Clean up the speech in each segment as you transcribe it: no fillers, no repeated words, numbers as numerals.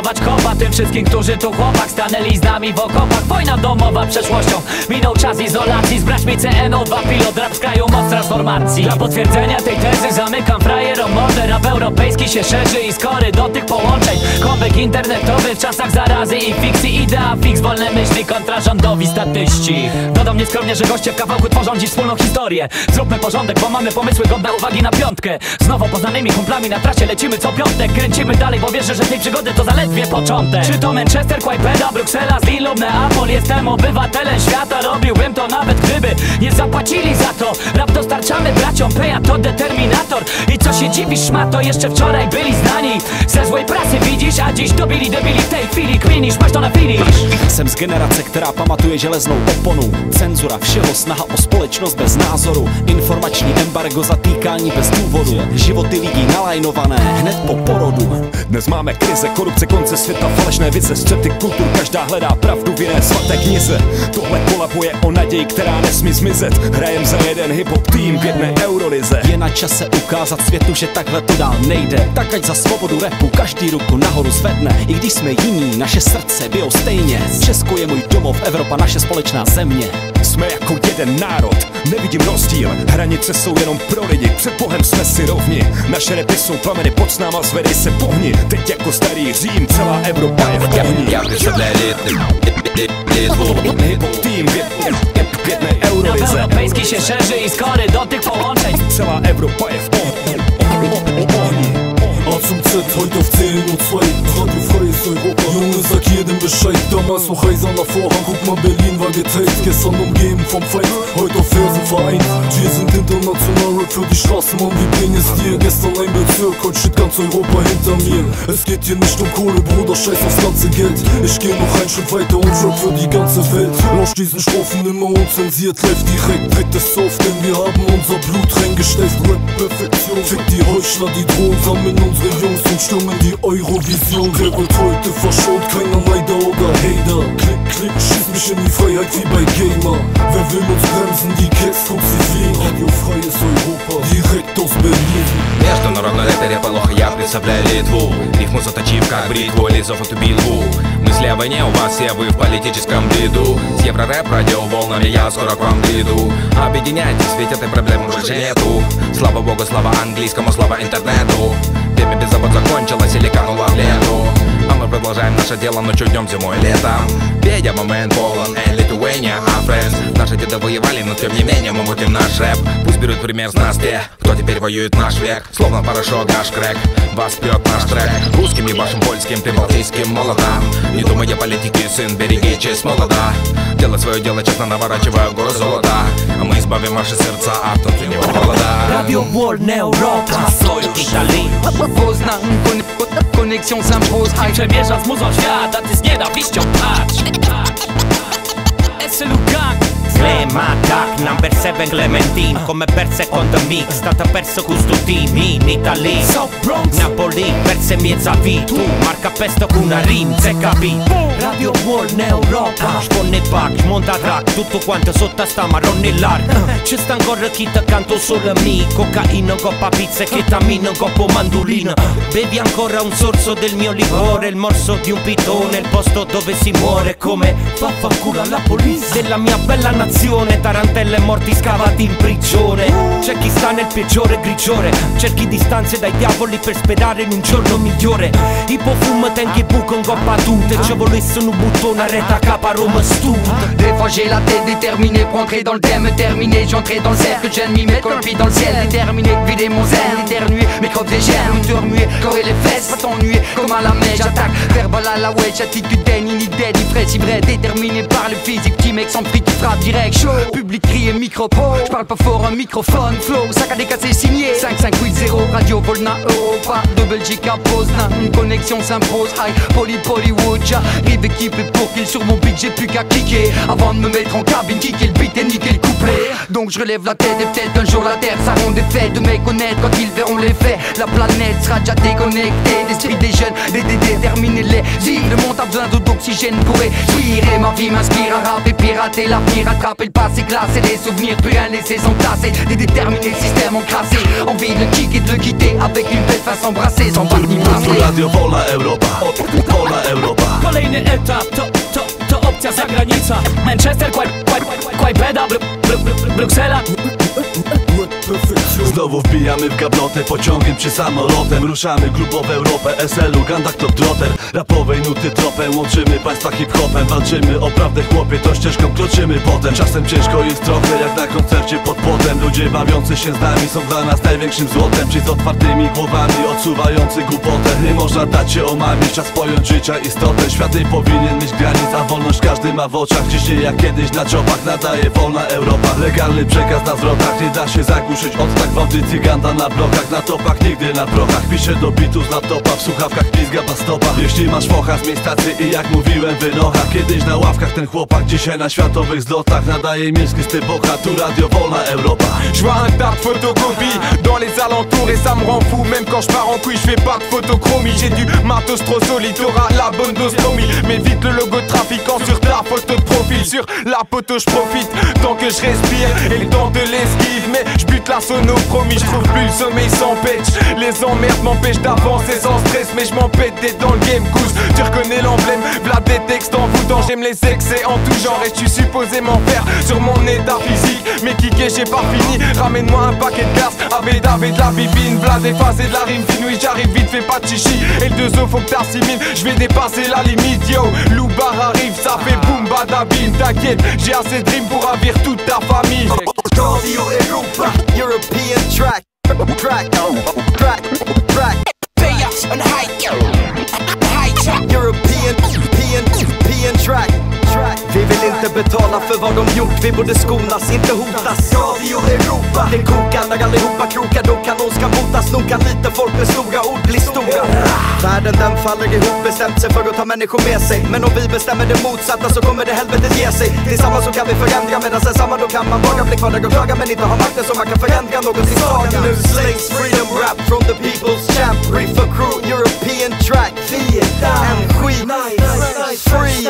dawać kopa tym wszystkim, którzy tu chłopak stanęli z nami w okopach. Wojna domowa przeszłością, minął czas izolacji. Z braćmi CNO2 pilot, rap z kraju, moc transformacji. Dla potwierdzenia tej tezy zamykam frajerom mordę. Rap europejski się szerzy i skory do tych połączeń. Comeback internetowy w czasach zarazy i fikcji. Idea fix, wolne myśli kontra rządowi statyści. Dodam nieskromnie, że goście w kawałku tworzą dziś wspólną historię. Zróbmy porządek, bo mamy pomysły godne uwagi na piątkę. Z nowo poznanymi kumplami na trasie lecimy co piątek. Kręcimy dalej, bo wierzę, że tej przygody to zaledwie początek. Czy to Manchester, Kłajpeda, Bruksela, Zlin lub Neapol. Jestem obywatelem świata, robiłbym to nawet gdyby nie zapłacili za to. Rap dostarczamy braciom, Peja to determinator. I co się dziwisz, szmato, jeszcze wczoraj byli znani ze złej prasy, widzisz, a dziś dobili debili w tej chwili. Queenish, masz to na finish. Jsem z generace, která pamatuje železnou oponu. Cenzura všeho, snaha o společnost bez názoru. Informační embargo, zatýkání bez důvodu. Životy lidí nalajnované hned po porodu. Dnes máme krize, korupce, konce světa, falešné vize, střety kultur, každá hledá pravdu v jiné svaté knize. Tohle kolabuje o naději, která nesmí zmizet. Hrajem za jeden hip-hop tým v jedné eurolize. Je na čase ukázat světu, že takhle to dál nejde. Tak ať za svobodu rapu každý ruku nahoru zvedne. I když jsme jiní, naše srdce bijou stejně. Česko je můj domov, Evropa naše společná země. Jsme jako jeden národ, nevidím rozdíl. Hranice jsou jenom pro lidi, před Bohem jsme si rovni. Naše repy jsou plameny, pod s náma zvedej se pohni. Teď jako starý Řím, celá Evropa je v ohni. Я представляю Hip-hop tým v jedné eurolize. Europejski się szerzy i skory do tych połączeń. Celá Evropa je v ohni. A zum Z, heute auf 10:02 Radio freies Europa. Junge, sag jedem Bescheid. Damals noch eiserner Vorhang, guck mal, Berlin war geteilt. Gestern umgeben vom Feind, heute auf Fersen vereint. Wir sind international, Rap für die Straßen, Mann, wir bringen es dir. Gestern ein Bezirk, heute steht ganz Europa hinter mir. Es geht hier nicht um Kohle, Bruder, scheiß aufs ganze Geld. Ich geh noch einen Schritt weiter und Rap für die ganze Welt. Lausch diesen Strophen immer unzensiert, live direkt. Dreht es auf, denn wir haben unser Blut reingesteckt. Rap Perfektion, fick die Heuchler, die drohen, sammeln unsere Jungs und stürmen die Eurovision. Der wird heute verschont, keiner Neider oder Hater. Klick, klick, schieß mich in die Freiheit wie bei Gamer. Wer will uns bremsen, die Keks, guck sie fliegen. Radio freies Europa, direkt aus Berlin. Международный рэп переполох, я представляю Литву. Рифму заточив, как бритву, лизов эту битву. Мысли о войне у вас, все вы в политическом бреду. С еврорэп радиоволнами я скоро к вам приду. Объединяйтесь, ведь этой проблемы больше нету. Слава богу, слава английскому, слава интернету. Время без забот закончилось или кануло в лету. А мы продолжаем наше дело ночью, днем, зимой, летом. Педя, момент полон, Lithuania, our friends. Наши деды воевали, но тем не менее мы мутим наш рэп. Пусть берут пример с нас те, кто теперь воюет наш век. Словно порошок, аж крэк, вас пьет наш трек. Русским и вашим польским, прибалтийским молотам. Не думай о политике, сын, береги честь молода. Делай свое дело честно, наворачивая горы золота. А мы избавим ваши сердца от внутреннего холода. Radio Wolna Europa, sojusz Italii. Poznań, koneksjon s'impose. Przemierza z muzą świat, a ty z nienawiścią patrz. SLU Gang. Slam attack, number 7 Clementine. Come perse contro mix, stata perso questo team in Italy. South Bronx, Napoli, perse miezza V. Tu, marca pesto con una rim, se capi. Radio Wolna Europa. Sponne pack, monta track, tutto quanto sotto sta marrone larga. C'è sta ancora chi ti accanto solo a me. Cocaina, coppa pizza, ketamina, coppa mandolina. Bevi ancora un sorso del mio liquore, il morso di un pitone, il posto dove si muore. Come vaffanculo alla polizia della mia bella nazione. Tarantelle morti scavati in prigione. C'è chi sta nel peggiore grigiore, cerchi distanze dai diavoli per sperare in un giorno migliore. Ipofum tenchi buco un coppa tutte. Ci volesse un boutone, arrête à capa Rome stud. Des fois j'ai la tête déterminée pour entrer dans le thème terminé. J'entrais dans le cercle, j'ennemie, mettre le pied dans le ciel. Déterminé, vider mon zèle, éternuer, microbe des germes, te remuer, correr les fesses, pas t'ennuyer, comme à la mèche, j'attaque, verbal à la wedge, attitude d'aine, ni dead, ni frais, si vrai, déterminé par le physique, petit mec sans prix qui frappe direct, chaud, public crie et micro, j'parle pas fort, un microphone, flow, sac à décasser, signé, 5-5-8-0, Radio Wolna Europa, de Belgique à Poznan, une connexion s'impose, high, Hollywood, j'arrive équipé pour qu'il sur mon beat, j'ai plus qu'à cliquer, avant de me mettre en cabine, kicker le beat et niquer le couplet, donc je relève la tête et peut-être un jour la terre, ça rend des faits de méconnaître quand ils verront les faits, la planète sera déjà déconnectée, l'esprit des jeunes, des déterminés, les îles, le monde a besoin d'oxygène pour Jouir ma vie m'inspire à rapper, pirater l'avenir, attraper le passé, classer les souvenirs, puis rien laisser s'enclasser. Des déterminés systèmes encrassés, envie de le kicker, de le quitter avec une belle face embrassée, sans bac ni bracelet. Radio Wolna Europa, Wolna Europa. Kolejny etap, to opcja zagranica. Manchester, Quaybeda, Bruksela. Znowu wbijamy w gablotę, pociągiem czy samolotem. Ruszamy grubo w Europę, SL-u, Ganda, Klop, Trotter. Rapowej nuty tropem, łączymy państwa hip-hopem. Walczymy o prawdę chłopie, tą ścieżką kroczymy potem. Czasem ciężko jest trochę, jak na koncercie pod płotem. Ludzie bawiący się z nami są dla nas największym złotem. Ci z otwartymi głowami, odsuwający głupotę. Nie można dać się omamić, czas pojąć życia istotę. Świat nie powinien mieć granic, a wolność każdy ma w oczach. Dziś nie jak kiedyś na czopach, nadaje Wolna Europa. Legalny przekaz na zwrotach, nie da się zagłuszyć od tak w audycji Ganda na blokach, na topach, nigdy na prochach. Piszę do bitu z laptopa, w słuchawkach pizga bastopa. Jeśli masz focha z miejscacy i jak mówiłem wynocha. Kiedyś na ławkach ten chłopak, dzisiaj na światowych zlotach. Nadaje miejski styl bocha, tu Radio Wolna Europa. Je vois un tas de photocopies dans les alentours et ça me rend fou. Même quand je pars en couille, je fais pas de photochromie. J'ai du matos trop solide, t'auras la bonne dose promis. Mais vite le logo de trafiquant sur ta photo de profil. Sur la photo je profite tant que je respire et le temps de l'esquive. Mais je bute la sono promis, je trouve plus le sommeil sans pitch. Les emmerdes m'empêchent d'avancer sans stress. Mais je m'en pète d'être dans le game goose. Tu reconnais l'emblème, v'là des textes envoûtants. J'aime les excès en tout genre et je suis supposé m'en faire sur mon état physique. Mais kické j'ai pas fini, ramène-moi un paquet de glace. Avec de la bibine, v'là des phases et de la rime fine. Oui j'arrive vite, fais pas de chichi. Et le 2 faut que t'assimiles, je vais dépasser la limite. Yo, Loubar arrive, ça fait boum badabim. T'inquiète, j'ai assez de rimes pour ravir toute ta famille. Radio Europa, European track. Chaos and high track. European track. Vi vill inte betala för vad de gjort, vi borde skonas, inte hotas. Radio Europa, det kokar när allihopa krokar, då kan ondskan botas. Nog kan lite folk med stora ord bli stora. Världen den faller ihop, bestämt sig för att ta människor med sig. Men om vi bestämmer det motsatta så kommer det helvetet ge sig. Tillsammans så kan vi förändra, medan ensamma då kan man bara bli kvar där och klaga. Men inte ha makten så man kan förändra något till saga. Nu slängs freedom rap from the people's champ. Reefer crew, European track. Energi, free,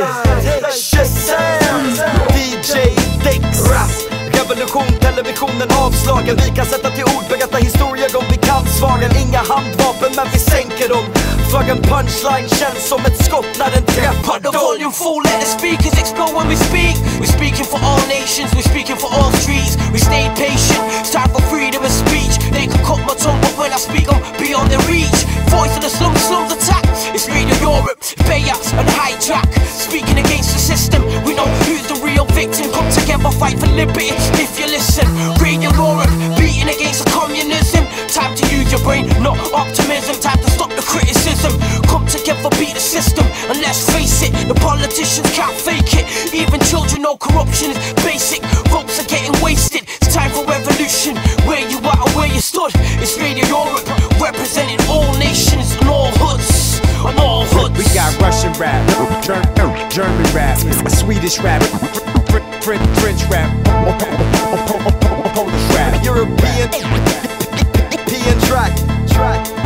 DJ Dex. Revolution, televisionen avslagen. Vi kan sätta till ord, berätta historier om vi kan svaren. Inga handvapen men vi sänker dem. För en punchline känns som ett skott när den träffar. The volume full, let the speakers explode when we speak. We're speaking for all nations, we're speaking for all streets. We stay patient, it's time for freedom of speech. They can cut my tongue, but when I speak I'm beyond their reach. Voice of the slums attack. It's Radio Europe, Bayouts and hijack. Speaking against the system, we know who's the real victim. Come together, fight for liberty, if you listen. Radio Europe, beating against the communism. Time to use your brain, not optimism. Time to stop the criticism. Come together, beat the system. And let's face it, the politicians can't fake it. Even children know corruption is basic. Votes are getting wasted. It's time for revolution. Where you are and where you stood. It's Radio Europe, representing all nations and all hoods. And all hoods. We got Russian rap, German rap, Swedish rap, French rap, Polish rap. European track.